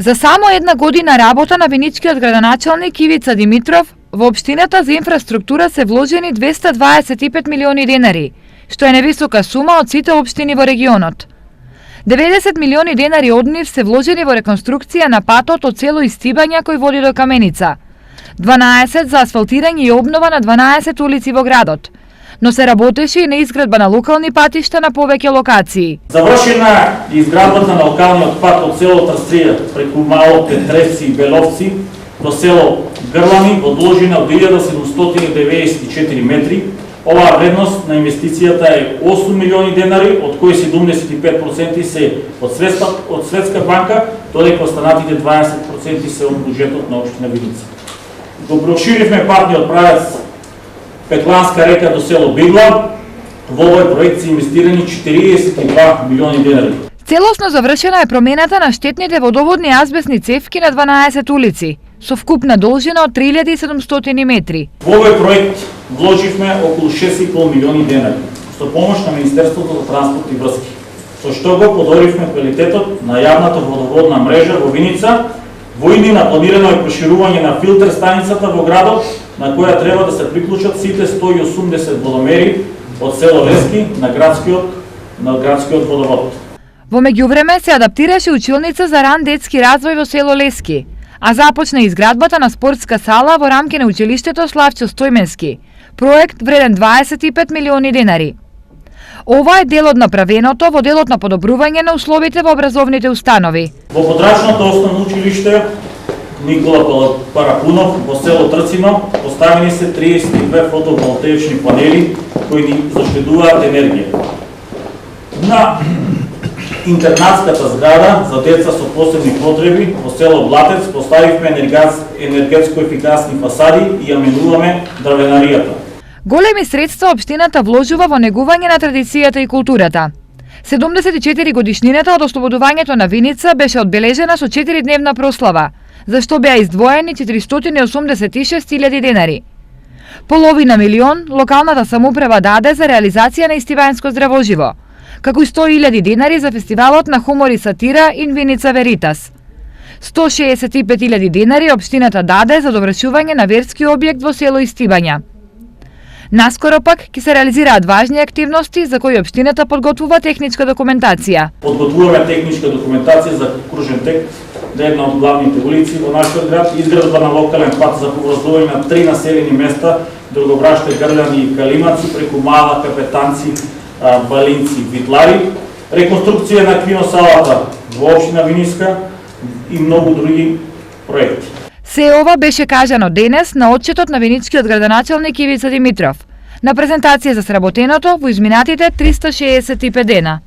За само една година работа на виничкиот градоначалник Ивица Димитров, во општината за инфраструктура се вложени 225 милиони денари, што е невисока сума од сите општини во регионот. 90 милиони денари од нив се вложени во реконструкција на патот од село Истибања кој води до Каменица, 12 за асфалтирање и обнова на 12 улици во градот, но се работеше и на изградба на локални патишта на повеќе локации. Завршена изградбата на локалниот пат од село Трстрија преку Мало Петревци и Беловци до село Грлани во должина од 1794 метри. Оваа вредност на инвестицијата е 8 милиони денари, од кои 75% се од Светска банка, додека останатите 20% се од буџетот на општина Виница. Го проширивме патниот правец Петланска река до село Бигла. Во овој проект се инвестирани 42 милиони денари. Целосно завршена е промената на штетните водоводни азбестни цевки на 12 улици, со вкупна должина од 3700 метри. Во овој проект вложивме околу 6,5 милиони денари, со помош на Министерството за транспорт и врски, со што го подобривме квалитетот на јавната водоводна мрежа во Виница, во иднина планирано е проширување на филтер станицата во градот, на која треба да се приклучат сите 180 водомери од село Лески на градскиот водовод. Во меѓувреме се адаптираше училница за ран детски развој во село Лески, а започна изградбата на спортска сала во рамки на училиштето Славчо Стојменски, проект вреден 25 милиони денари. Ова е дел од направеното во делот на подобрување на условите во образовните установи. Во подрачното основно училиште Никола Парапунов во село Трцино поставени се 32 фотоволтаични панели кои ни заштедуваат енергија. На интернатската зграда за деца со посебни потреби во село Блатец поставивме енергетско ефикасни фасади и ја менуваме дрвенаријата. Големи средства општината вложува во негување на традицијата и културата. 74 годишнината од ослободувањето на Виница беше одбележена со 4-дневна прослава, за што беа издвоени 486.000 денари. Половина милион локалната самоуправа даде за реализација на Истивањско здравоживо, како и 100.000 денари за фестивалот на хумор и сатира In Vinica Veritas. 165.000 денари општината даде за довршување на верски објект во село Истибања. Наскоро пак ќе се реализираат важни активности за кои општината подготвува техничка документација. Подготвуваме техничка документација за кружен тек на една од главните улици во нашиот град, изградба на локален пат за поврзување на 3 населени места, Другобраште, Грљани и Калимаци, преку Мала, Капетанци, Балинци, Витлари, реконструкција на киносалата во општина Виниска и многу други проекти. Се ова беше кажано денес на отчетот на виничкиот градоначалник Ивица Димитров, на презентација за сработеното во изминатите 365 дена.